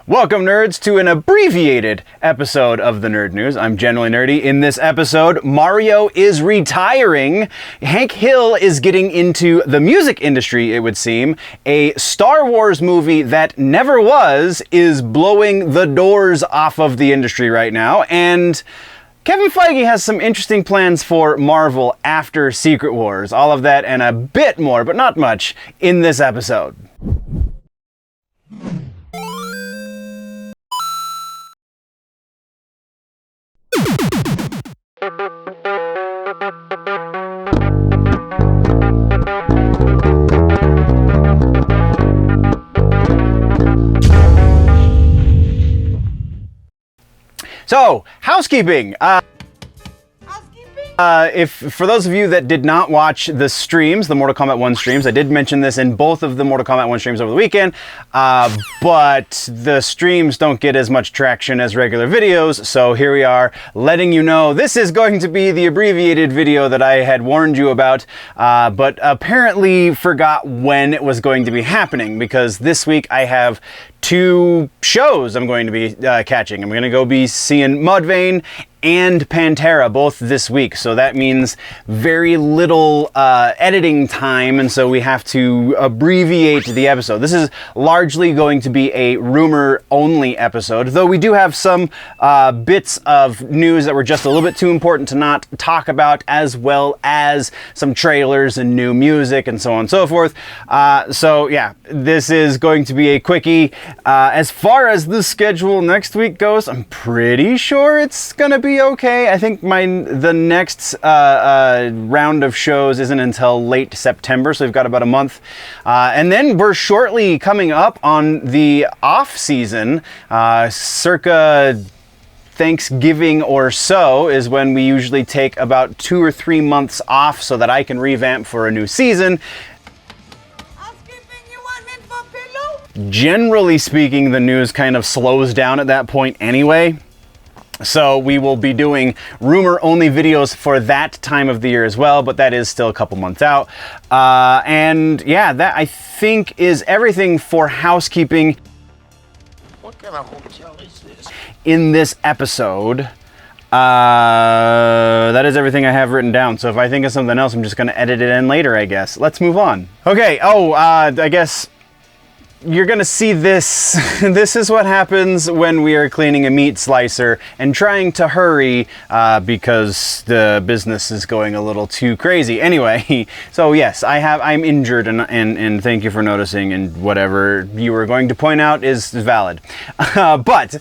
Welcome, nerds, to an abbreviated episode of the Nerd News. I'm Generally Nerdy. In this episode, Mario is retiring, Hank Hill is getting into the music industry, it would seem, a Star Wars movie that never was is blowing the doors off of the industry right now, and Kevin Feige has some interesting plans for Marvel after Secret Wars. All of that and a bit more, but not much, in this episode. So, housekeeping. If for those of you that did not watch the streams, the Mortal Kombat 1 streams, I did mention this in both of the Mortal Kombat 1 streams over the weekend, but the streams don't get as much traction as regular videos, so here we are letting you know this is going to be the abbreviated video that I had warned you about, but apparently forgot when it was going to be happening, because this week I have two shows I'm going to be catching. I'm going to go be seeing Mudvayne and Pantera both this week, so that means very little editing time, and so we have to abbreviate the episode. This is largely going to be a rumor-only episode, though we do have some bits of news that were just a little bit too important to not talk about, as well as some trailers and new music and so on and so forth. So yeah, this is going to be a quickie. As far as the schedule next week goes, I'm pretty sure it's gonna be okay. I think the next round of shows isn't until late September, so we've got about a month. And then we're shortly coming up on the off season, circa Thanksgiving or so is when we usually take about 2 or 3 months off so that I can revamp for a new season. Generally speaking, the news kind of slows down at that point anyway. So we will be doing rumor-only videos for that time of the year as well, but that is still a couple months out. And yeah, that I think is everything for housekeeping. What kind of hotel is this? In this episode. That is everything I have written down. So if I think of something else, I'm just going to edit it in later, I guess. Let's move on. Okay. I guess you're gonna see this. This is what happens when we are cleaning a meat slicer and trying to hurry because the business is going a little too crazy. Anyway, so yes, I'm injured, and thank you for noticing, and whatever you were going to point out is valid. But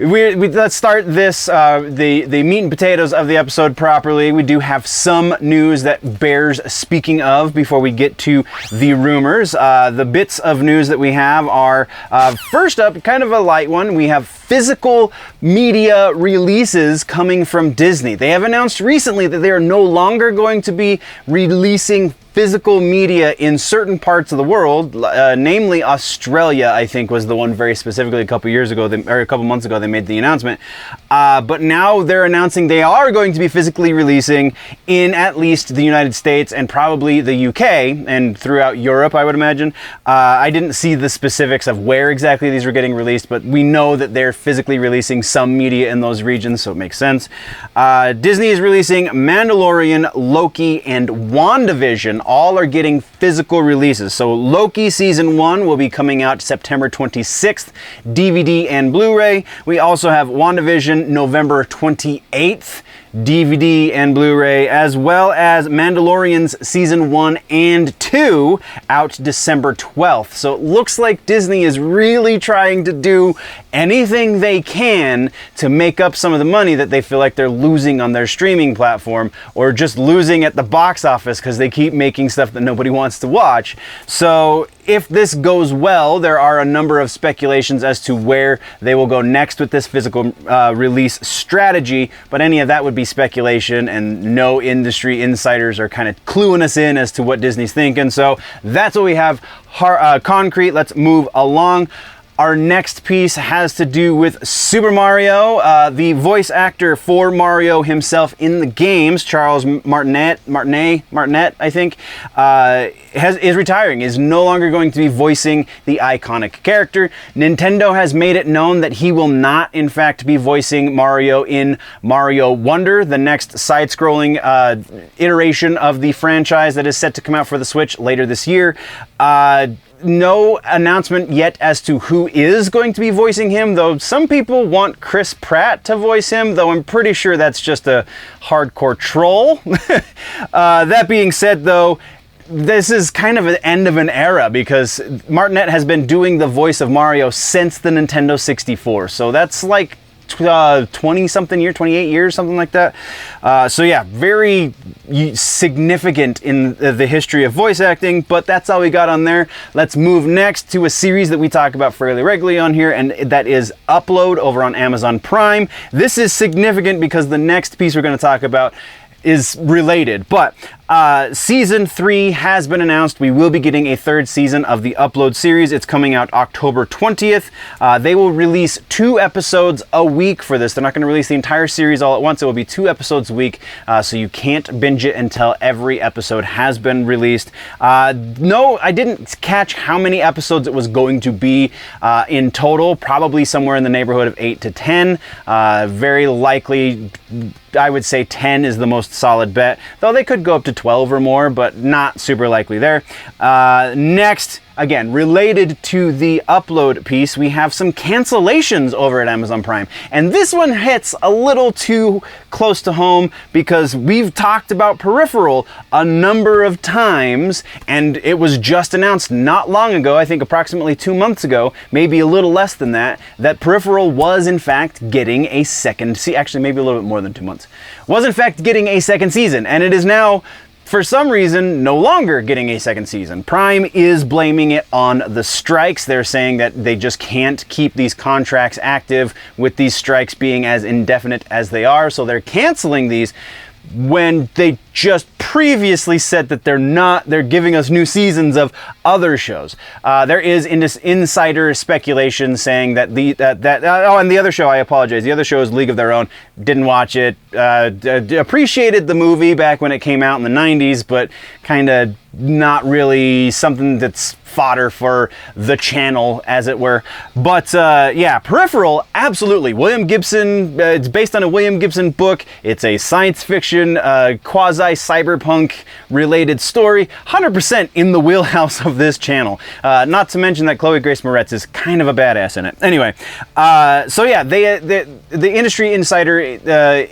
let's start this, the meat and potatoes of the episode properly. We do have some news that bears speaking of before we get to the rumors. The bits of news that we have are, first up, kind of a light one. We have physical media releases coming from Disney. They have announced recently that they are no longer going to be releasing physical media in certain parts of the world, namely Australia, I think was the one very specifically a couple months ago they made the announcement. But now they're announcing they are going to be physically releasing in at least the United States and probably the UK and throughout Europe, I would imagine. I didn't see the specifics of where exactly these were getting released, but we know that they're physically releasing some media in those regions, so it makes sense. Disney is releasing Mandalorian, Loki, and WandaVision. All are getting physical releases. So Loki Season 1 will be coming out September 26th, DVD and Blu-ray. We also have WandaVision November 28th, DVD and Blu-ray, as well as Mandalorian's Season 1 and 2 out December 12th. So it looks like Disney is really trying to do anything they can to make up some of the money that they feel like they're losing on their streaming platform, or just losing at the box office because they keep making stuff that nobody wants to watch. So if this goes well, there are a number of speculations as to where they will go next with this physical release strategy, but any of that would be speculation, and no industry insiders are kind of cluing us in as to what Disney's thinking. So that's what we have concrete. Let's move along. Our next piece has to do with Super Mario. The voice actor for Mario himself in the games, Charles Martinet, I think, is retiring, is no longer going to be voicing the iconic character. Nintendo has made it known that he will not, in fact, be voicing Mario in Mario Wonder, the next side-scrolling iteration of the franchise that is set to come out for the Switch later this year. No announcement yet as to who is going to be voicing him, though some people want Chris Pratt to voice him, though I'm pretty sure that's just a hardcore troll. That being said, though, this is kind of an end of an era because Martinet has been doing the voice of Mario since the Nintendo 64, so that's like 20-something years, 28 years, something like that. So yeah, very significant in the history of voice acting, but that's all we got on there. Let's move next to a series that we talk about fairly regularly on here, and that is Upload over on Amazon Prime. This is significant because the next piece we're going to talk about is related, but season 3 has been announced. We will be getting a third season of the Upload series. It's coming out October 20th. They will release 2 episodes a week for this. They're not going to release the entire series all at once. It will be 2 episodes a week, so you can't binge it until every episode has been released. No, I didn't catch how many episodes it was going to be in total. Probably somewhere in the neighborhood of 8 to 10. Very likely, I would say 10 is the most solid bet, though they could go up to 12 or more, but not super likely there. Next, again, related to the Upload piece, we have some cancellations over at Amazon Prime. And this one hits a little too close to home because we've talked about Peripheral a number of times, and it was just announced not long ago, I think approximately 2 months ago, maybe a little less than that, that Peripheral was in fact getting a second season, actually maybe a little bit more than 2 months, was in fact getting a second season, and it is now, for some reason, no longer getting a second season. Prime is blaming it on the strikes. They're saying that they just can't keep these contracts active with these strikes being as indefinite as they are, so they're canceling these when they just previously said that they're giving us new seasons of other shows. There is insider speculation saying that and the other show, I apologize, the other show is League of Their Own. Didn't watch it, appreciated the movie back when it came out in the 90s, but kind of not really something that's fodder for the channel, as it were. But yeah, Peripheral, absolutely. William Gibson, it's based on a William Gibson book. It's a science fiction, quasi-cyberpunk related story. 100% in the wheelhouse of this channel. Not to mention that Chloe Grace Moretz is kind of a badass in it. Anyway, so yeah, the industry insider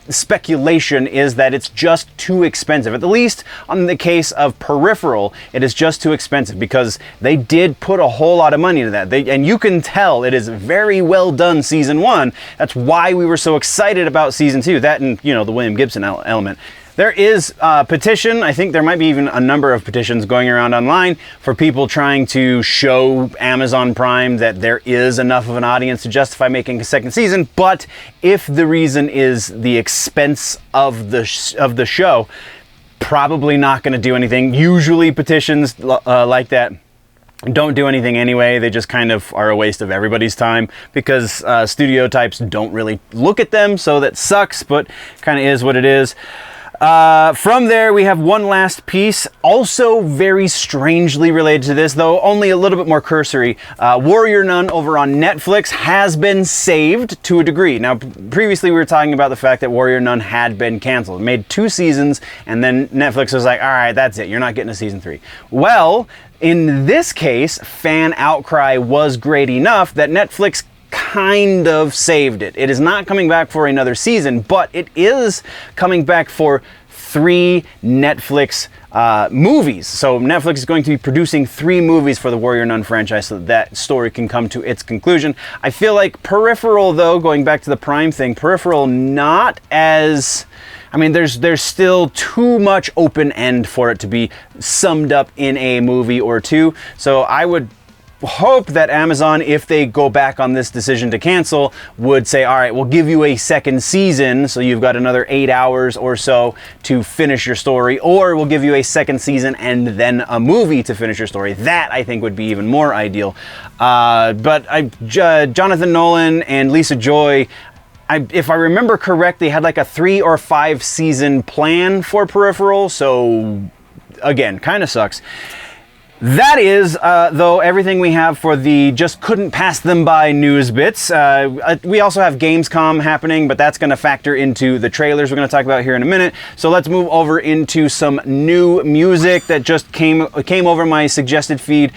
speculation is that it's just too expensive. At the least on the case of Peripheral, it is just too expensive because they did put a whole lot of money into that. And you can tell it is very well done season 1. That's why we were so excited about season 2. That and, you know, the William Gibson element. There is a petition, I think there might be even a number of petitions going around online for people trying to show Amazon Prime that there is enough of an audience to justify making a second season, but if the reason is the expense of the show, probably not going to do anything. Usually petitions like that don't do anything anyway. They just kind of are a waste of everybody's time because studio types don't really look at them, so that sucks, but kind of is what it is. From there, we have one last piece, also very strangely related to this, though only a little bit more cursory. Warrior Nun over on Netflix has been saved to a degree. Now, previously we were talking about the fact that Warrior Nun had been canceled. It made 2 seasons, and then Netflix was like, all right, that's it. You're not getting a season 3. Well, in this case, fan outcry was great enough that Netflix kind of saved it. It is not coming back for another season, but it is coming back for 3 Netflix movies. So Netflix is going to be producing 3 movies for the Warrior Nun franchise so that story can come to its conclusion. I feel like Peripheral, though, going back to the Prime thing, Peripheral not as... I mean, there's still too much open end for it to be summed up in a movie or 2. So I would hope that Amazon, if they go back on this decision to cancel, would say, all right, we'll give you a second season, so you've got another 8 hours or so to finish your story, or we'll give you a second season and then a movie to finish your story. That, I think, would be even more ideal. But Jonathan Nolan and Lisa Joy, if I remember correctly, had like a 3 or 5 season plan for Peripheral, so again, kind of sucks. That is, though, everything we have for the just couldn't pass them by news bits. We also have Gamescom happening, but that's going to factor into the trailers we're going to talk about here in a minute. So let's move over into some new music that just came over my suggested feed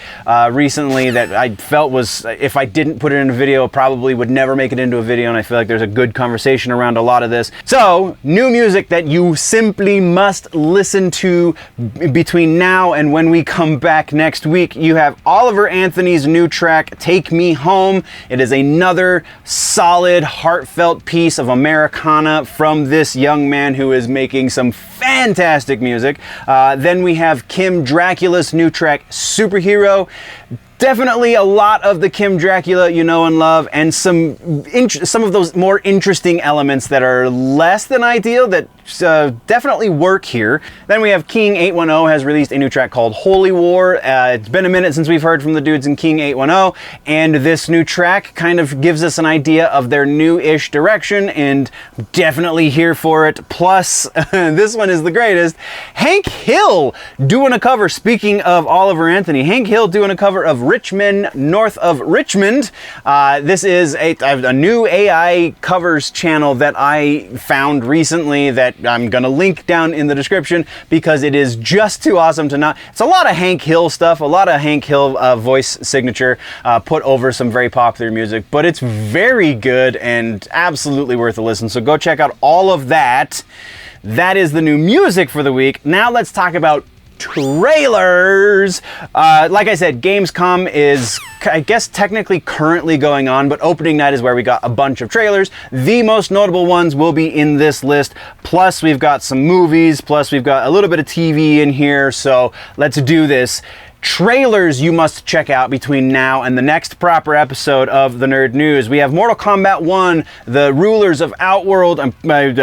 recently that I felt was, if I didn't put it in a video, probably would never make it into a video, and I feel like there's a good conversation around a lot of this. So, new music that you simply must listen to between now and when we come back next week. You have Oliver Anthony's new track, Take Me Home. It is another solid, heartfelt piece of Americana from this young man who is making some fantastic music. Then we have Kim Dracula's new track, Superhero. Definitely a lot of the Kim Dracula you know and love, and some of those more interesting elements that are less than ideal that definitely work here. Then we have King 810 has released a new track called Holy War. It's been a minute since we've heard from the dudes in King 810, and this new track kind of gives us an idea of their new-ish direction, and definitely here for it. Plus, this one is the greatest. Hank Hill doing a cover. Speaking of Oliver Anthony, Hank Hill doing a cover of Richmond, North of Richmond. This is a new AI covers channel that I found recently that I'm gonna link down in the description because it is just too awesome to not. It's a lot of Hank Hill stuff, a lot of Hank Hill voice signature put over some very popular music, but it's very good and absolutely worth a listen. So go check out all of that. That is the new music for the week. Now let's talk about trailers. Like I said, Gamescom is, I guess, technically currently going on, but opening night is where we got a bunch of trailers. The most notable ones will be in this list. Plus, we've got some movies. Plus, we've got a little bit of TV in here. So let's do this. Trailers you must check out between now and the next proper episode of the Nerd News. We have Mortal Kombat 1, The Rulers of Outworld. I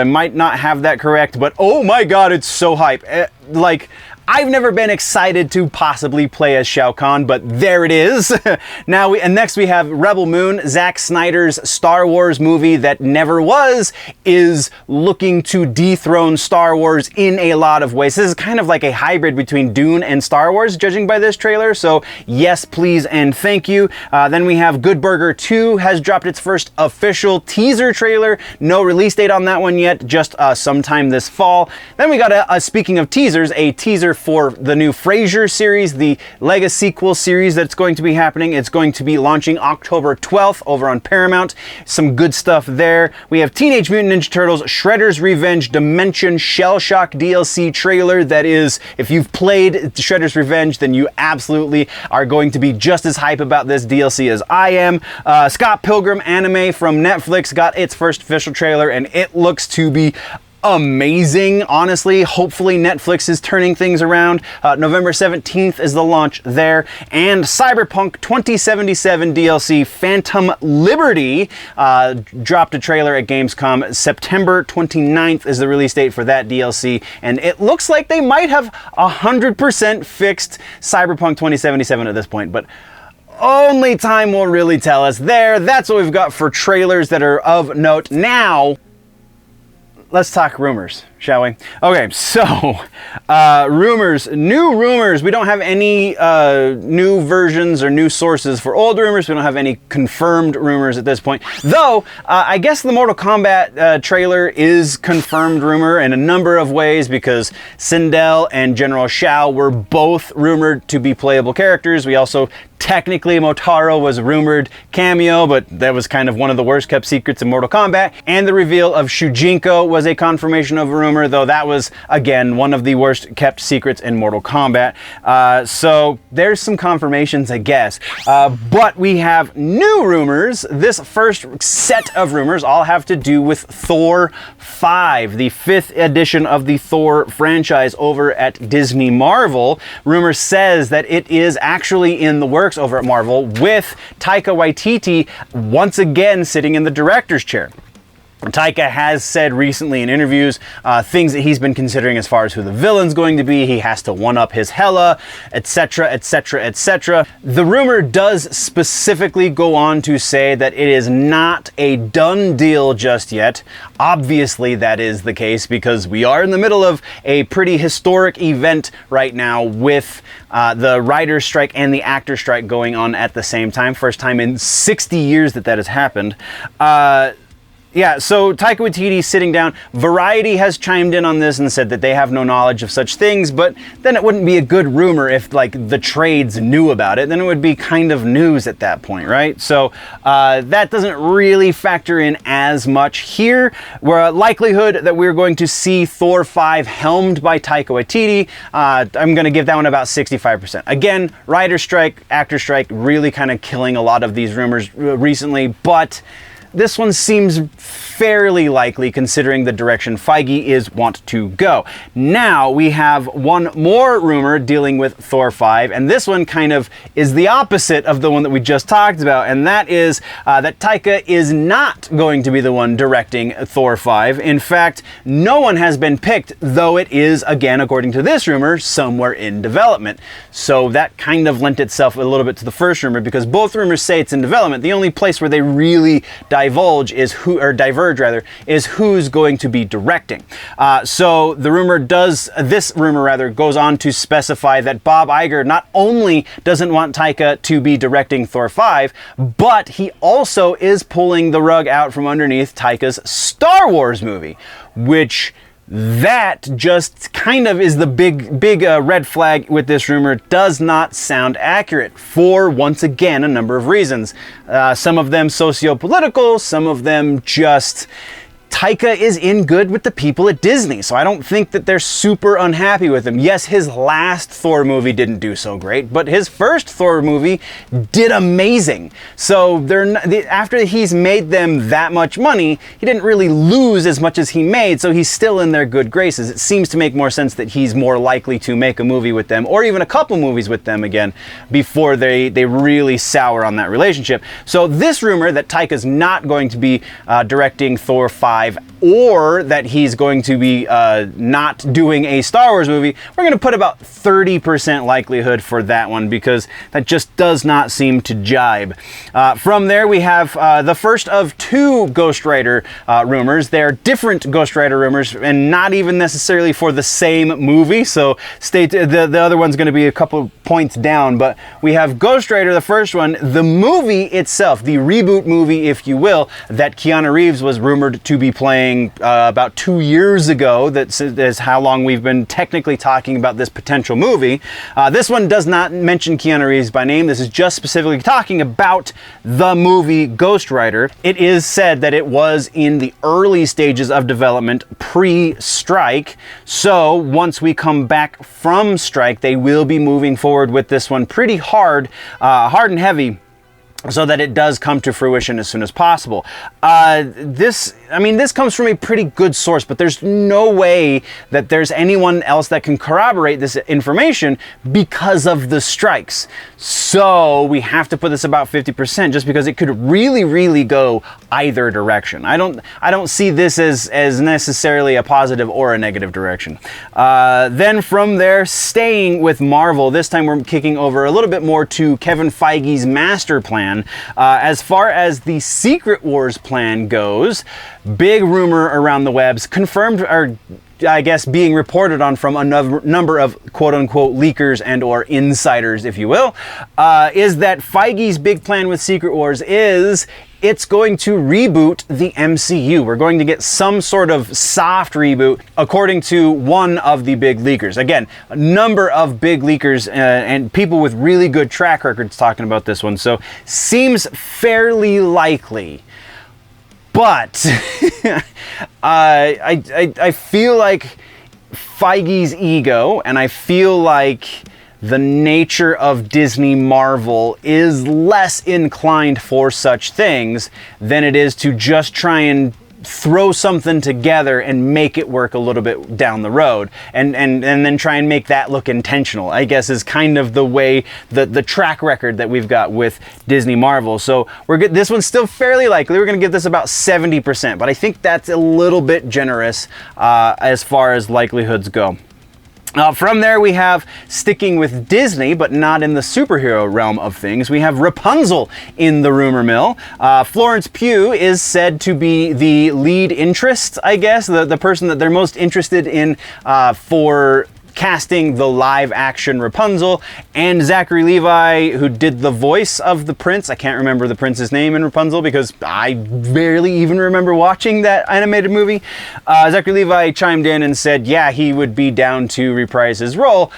might not have that correct, but oh my god, it's so hype. Like, I've never been excited to possibly play as Shao Kahn, but there it is. Next we have Rebel Moon, Zack Snyder's Star Wars movie that never was, is looking to dethrone Star Wars in a lot of ways. This is kind of like a hybrid between Dune and Star Wars, judging by this trailer, so yes, please, and thank you. Then we have Good Burger 2 has dropped its first official teaser trailer. No release date on that one yet, just sometime this fall. Then we got, speaking of teasers, a teaser for the new Frasier series, the Lego sequel series that's going to be happening. It's going to be launching October 12th over on Paramount. Some good stuff there. We have Teenage Mutant Ninja Turtles Shredder's Revenge Dimension Shell Shock DLC trailer. That is, if you've played Shredder's Revenge, then you absolutely are going to be just as hype about this DLC as I am. Scott Pilgrim anime from Netflix got its first official trailer, and it looks to be amazing, honestly. Hopefully Netflix is turning things around. November 17th is the launch there. And Cyberpunk 2077 DLC Phantom Liberty dropped a trailer at Gamescom. September 29th is the release date for that DLC, and it looks like they might have 100% fixed Cyberpunk 2077 at this point, but only time will really tell us there. That's what we've got for trailers that are of note. Now, let's talk rumors, shall we? Okay, so rumors, new rumors. We don't have any new versions or new sources for old rumors. We don't have any confirmed rumors at this point. Though, I guess the Mortal Kombat trailer is confirmed rumor in a number of ways because Sindel and General Shao were both rumored to be playable characters. We also technically, Motaro was a rumored cameo, but that was kind of one of the worst kept secrets in Mortal Kombat. And the reveal of Shujinko was a confirmation of a rumor. rumor, though that was, again, one of the worst kept secrets in Mortal Kombat. So there's some confirmations, I guess. But we have new rumors. This first set of rumors all have to do with Thor 5, the 5th edition of the Thor franchise over at Disney Marvel. Rumor says that it is actually in the works over at Marvel, with Taika Waititi once again sitting in the director's chair. Taika has said recently in interviews things that he's been considering as far as who the villain's going to be. He has to one-up his Hela, etc., etc., etc. The rumor does specifically go on to say that it is not a done deal just yet. Obviously, that is the case because we are in the middle of a pretty historic event right now with the writer's strike and the actor's strike going on at the same time. First time in 60 years that has happened. Yeah, so Taika Waititi sitting down. Variety has chimed in on this and said that they have no knowledge of such things, but then it wouldn't be a good rumor if, like, the trades knew about it. Then it would be kind of news at that point, right? So that doesn't really factor in as much here. We're likelihood that we're going to see Thor 5 helmed by Taika Waititi. I'm going to give that one about 65%. Again, writer's strike, actor strike, really kind of killing a lot of these rumors recently, but this one seems fairly likely considering the direction Feige is want to go. Now we have one more rumor dealing with Thor 5, and this one kind of is the opposite of the one that we just talked about, and that is that Taika is not going to be the one directing Thor 5. In fact, no one has been picked, though it is, again, according to this rumor, somewhere in development. So that kind of lent itself a little bit to the first rumor, because both rumors say it's in development. The only place where they really diverge is who's going to be directing. So the rumor this rumor goes on to specify that Bob Iger not only doesn't want Taika to be directing Thor 5, but he also is pulling the rug out from underneath Taika's Star Wars movie, which that just kind of is the big red flag with this rumor. Does not sound accurate for, once again, a number of reasons. Some of them socio-political, some of them just Taika is in good with the people at Disney, so I don't think that they're super unhappy with him. Yes, his last Thor movie didn't do so great, but his first Thor movie did amazing. So after he's made them that much money, he didn't really lose as much as he made, so he's still in their good graces. It seems to make more sense that he's more likely to make a movie with them, or even a couple movies with them again, before they really sour on that relationship. So this rumor that Taika's not going to be directing Thor 5, or that he's going to be not doing a Star Wars movie, we're going to put about 30% likelihood for that one, because that just does not seem to jibe. From there, we have the first of two Ghost Rider rumors. They're different Ghost Rider rumors, and not even necessarily for the same movie, so the other one's going to be a couple points down, but we have Ghost Rider, the first one, the movie itself, the reboot movie, if you will, that Keanu Reeves was rumored to be playing about 2 years ago. That is how long we've been technically talking about this potential movie. This one does not mention Keanu Reeves by name. This is just specifically talking about the movie Ghost Rider. It is said that it was in the early stages of development pre-strike. So once we come back from strike, they will be moving forward with this one pretty hard and heavy, so that it does come to fruition as soon as possible. This comes from a pretty good source, but there's no way that there's anyone else that can corroborate this information because of the strikes. So we have to put this about 50%, just because it could really go either direction. I don't see this as necessarily a positive or a negative direction. Then from there, staying with Marvel, this time we're kicking over a little bit more to Kevin Feige's master plan. As far as the Secret Wars plan goes, big rumor around the webs, confirmed, or I guess being reported on from a number of quote-unquote leakers and or insiders, if you will, is that Feige's big plan with Secret Wars is it's going to reboot the MCU. We're going to get some sort of soft reboot, according to one of the big leakers. Again, a number of big leakers and people with really good track records talking about this one, so seems fairly likely. But I feel like Feige's ego, and I feel like the nature of Disney Marvel is less inclined for such things than it is to just try and throw something together and make it work a little bit down the road, and then try and make that look intentional, I guess, is kind of the way the track record that we've got with Disney Marvel. So we're good. This one's still fairly likely. We're going to give this about 70%, but I think that's a little bit generous as far as likelihoods go. From there, we have, sticking with Disney, but not in the superhero realm of things, we have Rapunzel in the rumor mill. Florence Pugh is said to be the lead interest, I guess, the person that they're most interested in for casting the live action Rapunzel, and Zachary Levi, who did the voice of the prince. I can't remember the prince's name in Rapunzel because I barely even remember watching that animated movie. Zachary Levi chimed in and said, yeah, he would be down to reprise his role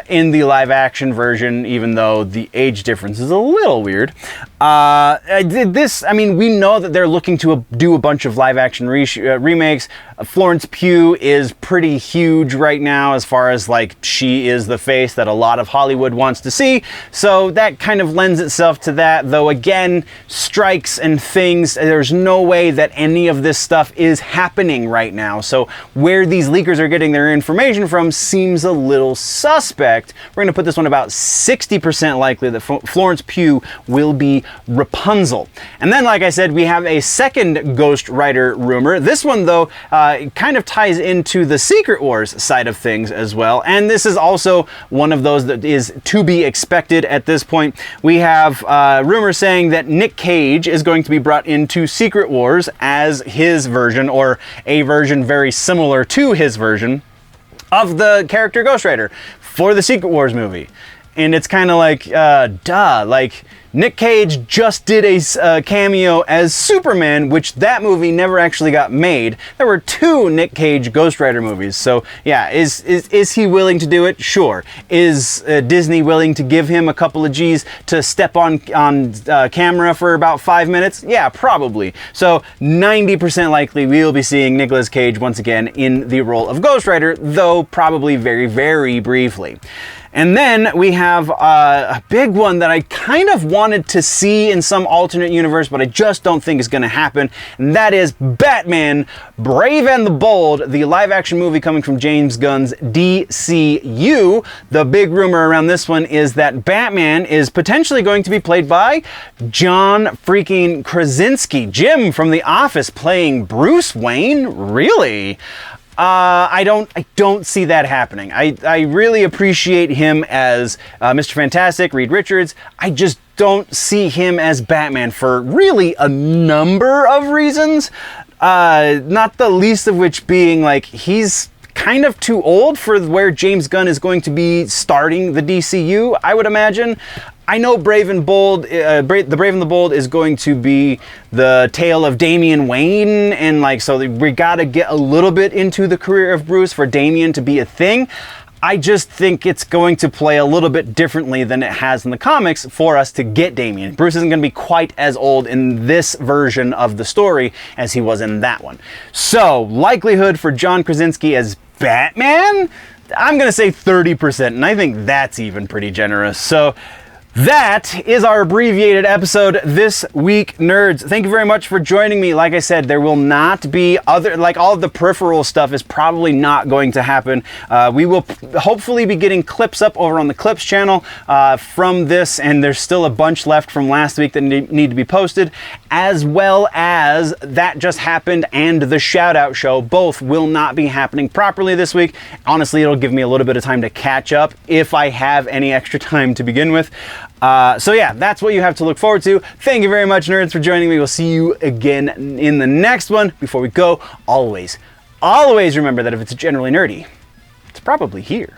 in the live action version, even though the age difference is a little weird. I mean, we know that they're looking to do a bunch of live action remakes. Florence Pugh is pretty huge right now, as far as like she is the face that a lot of Hollywood wants to see. So that kind of lends itself to that, though again, strikes and things, there's no way that any of this stuff is happening right now. So where these leakers are getting their information from seems a little suspect. We're going to put this one about 60% likely that Florence Pugh will be Rapunzel. And then, like I said, we have a second Ghost Rider rumor. This one, though, kind of ties into the Secret Wars side of things as well. And this is also one of those that is to be expected at this point. We have rumors saying that Nick Cage is going to be brought into Secret Wars as his version, or a version very similar to his version, of the character Ghost Rider for the Secret Wars movie. And it's kind of like, duh, like Nick Cage just did a cameo as Superman, which that movie never actually got made. There were 2 Nick Cage Ghost Rider movies. So yeah, is he willing to do it? Sure. Is Disney willing to give him a couple of G's to step on camera for about 5 minutes? Yeah, probably. So 90% likely we'll be seeing Nicolas Cage once again in the role of Ghost Rider, though probably very, very briefly. And then we have a big one that I kind of wanted to see in some alternate universe, but I just don't think is going to happen. And that is Batman, Brave and the Bold, the live action movie coming from James Gunn's DCU. The big rumor around this one is that Batman is potentially going to be played by John freaking Krasinski, Jim from The Office, playing Bruce Wayne. Really? I don't see that happening. I really appreciate him as Mr. Fantastic, Reed Richards. I just don't see him as Batman for really a number of reasons. Not the least of which being like he's kind of too old for where James Gunn is going to be starting the DCU, I would imagine. I know Brave and Bold, the Brave and the Bold is going to be the tale of Damian Wayne, and like, so we gotta get a little bit into the career of Bruce for Damian to be a thing. I just think it's going to play a little bit differently than it has in the comics for us to get Damian. Bruce isn't going to be quite as old in this version of the story as he was in that one. So, likelihood for John Krasinski as Batman? I'm going to say 30%, and I think that's even pretty generous. So, that is our abbreviated episode this week, nerds. Thank you very much for joining me. Like I said, there will not be all of the peripheral stuff is probably not going to happen. We will hopefully be getting clips up over on the Clips channel from this, and there's still a bunch left from last week that need to be posted, as well as That Just Happened and the Shout Out Show. Both will not be happening properly this week. Honestly, it'll give me a little bit of time to catch up if I have any extra time to begin with. So yeah, that's what you have to look forward to. Thank you very much, nerds, for joining me. We'll see you again in the next one. Before we go, always remember that if it's generally nerdy, it's probably here.